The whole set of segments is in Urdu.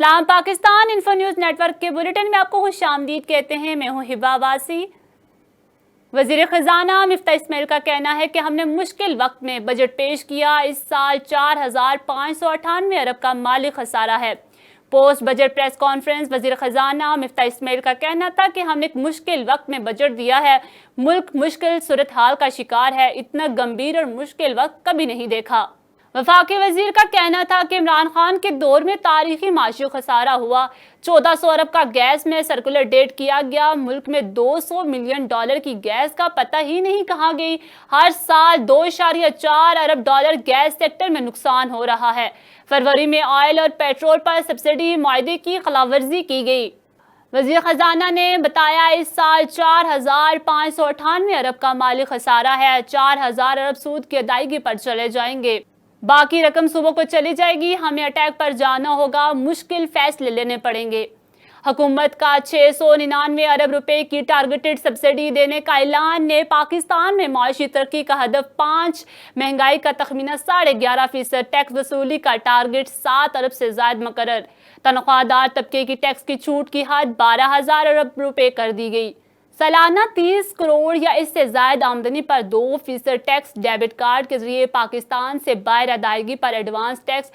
اسلام Pakistan info news network کے بلیٹن میں آپ کو خوش آمدید کہتے ہیں۔ میں ہوں ہبہ عباسی۔ وزیر خزانہ مفتاح اسماعیل کا کہنا ہے کہ ہم نے مشکل وقت میں بجٹ پیش کیا۔ اس سال 4598 ارب کا مالی خسارہ ہے۔ پوسٹ بجٹ پریس کانفرنس وزیر خزانہ مفتاح اسماعیل کا کہنا تھا کہ ہم نے ایک مشکل وقت میں بجٹ دیا ہے۔ ملک مشکل صورتحال کا شکار ہے۔ اتنا گمبھیر اور مشکل وقت کبھی نہیں دیکھا۔ وفاقی وزیر کا کہنا تھا کہ عمران خان کے دور میں تاریخی معاشی خسارہ ہوا۔ 1400 ارب کا گیس میں سرکولر ڈیٹ کیا گیا۔ ملک میں $200 ملین کی گیس کا پتہ ہی نہیں کہاں گئی۔ ہر سال $2.4 ارب گیس سیکٹر میں نقصان ہو رہا ہے۔ فروری میں آئل اور پیٹرول پر سبسڈی معاہدے کی خلاف ورزی کی گئی۔ وزیر خزانہ نے بتایا اس سال 4598 ارب کا مالی خسارہ ہے۔ 4000 ارب سود کی ادائیگی پر چلے جائیں گے۔ باقی رقم صوبوں کو چلی جائے گی۔ ہمیں اٹیک پر جانا ہوگا۔ مشکل فیصلے لینے پڑیں گے۔ حکومت کا 699 ارب روپے کی ٹارگیٹڈ سبسڈی دینے کا اعلان نے پاکستان میں معاشی ترقی کا ہدف 5، مہنگائی کا تخمینہ 11.5%، ٹیکس وصولی کا ٹارگٹ 7 ارب سے زائد مقرر۔ تنخواہ دار طبقے کی ٹیکس کی چھوٹ کی حد 12,000 ارب روپے کر دی گئی۔ سالانہ 30 کروڑ یا اس سے زائد آمدنی پر 2% ٹیکس۔ ڈیبٹ کارڈ کے ذریعے پاکستان سے باہر ادائیگی پر ایڈوانس ٹیکس۔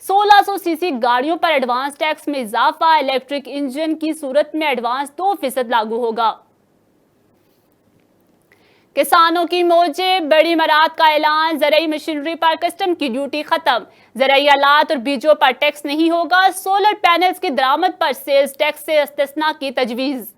1600 cc گاڑیوں پر ایڈوانس ٹیکس میں اضافہ۔ الیکٹرک انجن کی صورت میں ایڈوانس 2% لاگو ہوگا۔ کسانوں کی موجیں، بڑی امارات کا اعلان۔ زرعی مشینری پر کسٹم کی ڈیوٹی ختم۔ زرعی آلات اور بیجوں پر ٹیکس نہیں ہوگا۔ سولر پینلز کی درآمد پر سیلز ٹیکس سے استثناء کی تجویز۔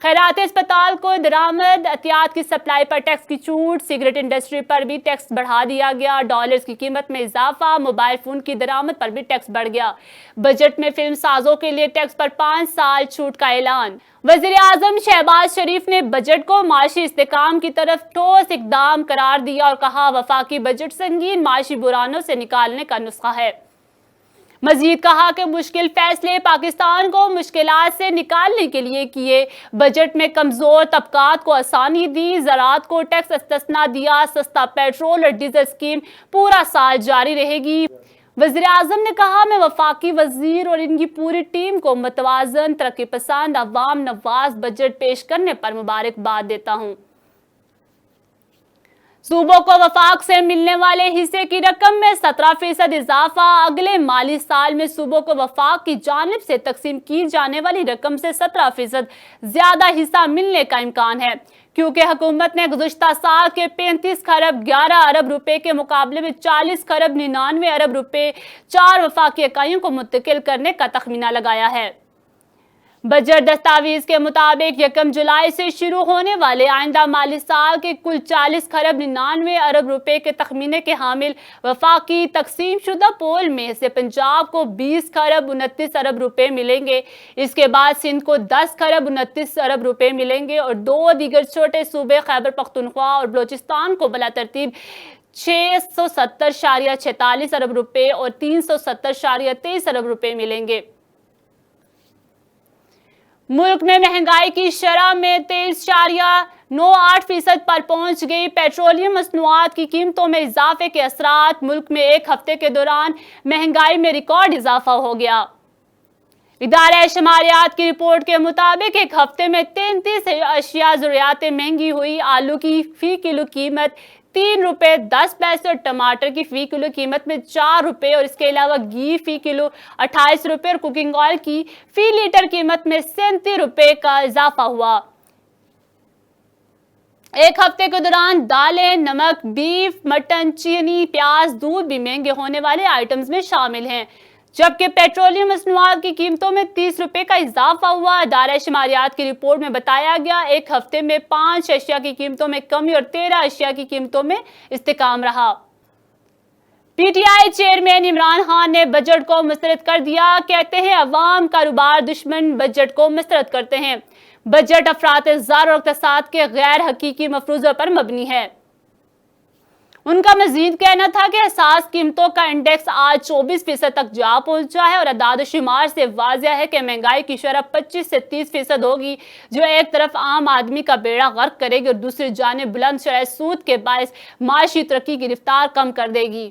خیرات اسپتال کو درآمد احتیاط کی سپلائی پر ٹیکس کی چھوٹ۔ سگریٹ انڈسٹری پر بھی ٹیکس بڑھا دیا گیا۔ ڈالرز کی قیمت میں اضافہ۔ موبائل فون کی درآمد پر بھی ٹیکس بڑھ گیا۔ بجٹ میں فلم سازوں کے لیے ٹیکس پر 5 سال چھوٹ کا اعلان۔ وزیر اعظم شہباز شریف نے بجٹ کو معاشی استحکام کی طرف ٹھوس اقدام قرار دیا اور کہا وفاقی بجٹ سنگین معاشی بحرانوں سے نکالنے کا نسخہ ہے۔ مزید کہا کہ مشکل فیصلے پاکستان کو مشکلات سے نکالنے کے لیے کیے۔ بجٹ میں کمزور طبقات کو آسانی دی۔ زراعت کو ٹیکس استثناء دیا۔ سستا پیٹرول اور ڈیزل اسکیم پورا سال جاری رہے گی۔ وزیر اعظم نے کہا میں وفاقی وزیر اور ان کی پوری ٹیم کو متوازن، ترقی پسند، عوام نواز بجٹ پیش کرنے پر مبارکباد دیتا ہوں۔ صوبوں کو وفاق سے ملنے والے حصے کی رقم میں 17% اضافہ۔ اگلے مالی سال میں صوبوں کو وفاق کی جانب سے تقسیم کی جانے والی رقم سے 17% زیادہ حصہ ملنے کا امکان ہے، کیونکہ حکومت نے گزشتہ سال کے 35 خرب 11 ارب روپے کے مقابلے میں 40 خرب 99 ارب روپے 4 وفاقی اکائیوں کو منتقل کرنے کا تخمینہ لگایا ہے۔ بجٹ دستاویز کے مطابق 1 جولائی سے شروع ہونے والے آئندہ مالی سال کے کل 40 خرب 99 ارب روپے کے تخمینے کے حامل وفاقی تقسیم شدہ پول میں سے پنجاب کو 20 خرب 29 ارب روپے ملیں گے۔ اس کے بعد سندھ کو 10 خرب 29 ارب روپے ملیں گے اور 2 دیگر چھوٹے صوبے خیبر پختونخوا اور بلوچستان کو بلا ترتیب 670.46 ارب روپے اور 370.23 ارب روپے ملیں گے۔ ملک میں مہنگائی کی شرح میں 23.98% پر پہنچ گئی۔ پیٹرولیم مصنوعات کی قیمتوں میں اضافے کے اثرات۔ ملک میں ایک ہفتے کے دوران مہنگائی میں ریکارڈ اضافہ ہو گیا۔ ادارہ شماریات کی رپورٹ کے مطابق ایک ہفتے میں 33 اشیاء ضروریات مہنگی ہوئی۔ آلو کی فی کلو قیمت 3 روپے 10 پیسے اور ٹماٹر کی فی کلو قیمت میں 4 روپے اور اس کے علاوہ گھی فی کلو 28 روپے اور کوکنگ آئل کی فی لیٹر قیمت میں 37 روپے کا اضافہ ہوا۔ ایک ہفتے کے دوران دالیں، نمک، بیف، مٹن، چینی، پیاز، دودھ بھی مہنگے ہونے والے آئٹمز میں شامل ہیں، جبکہ پیٹرولیم مصنوعات کی قیمتوں میں 30 روپے کا اضافہ ہوا۔ ادارہ شماریات کی رپورٹ میں بتایا گیا ایک ہفتے میں 5 اشیاء کی قیمتوں میں کمی اور 13 اشیاء کی قیمتوں میں استحکام رہا۔ P T I chairman Imran Khan نے بجٹ کو مسترد کر دیا۔ کہتے ہیں عوام کاروبار دشمن بجٹ کو مسترد کرتے ہیں۔ بجٹ افراط زر اور اقتصاد کے غیر حقیقی مفروضوں پر مبنی ہے۔ ان کا مزید کہنا تھا کہ اساس قیمتوں کا انڈیکس آج 24% تک جا پہنچا ہے اور اعداد و شمار سے واضح ہے کہ مہنگائی کی شرح 25 سے 30% ہوگی، جو ایک طرف عام آدمی کا بیڑا غرق کرے گی اور دوسری جانب بلند شرح سود کے باعث معاشی ترقی کی رفتار کم کر دے گی۔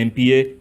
MPA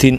3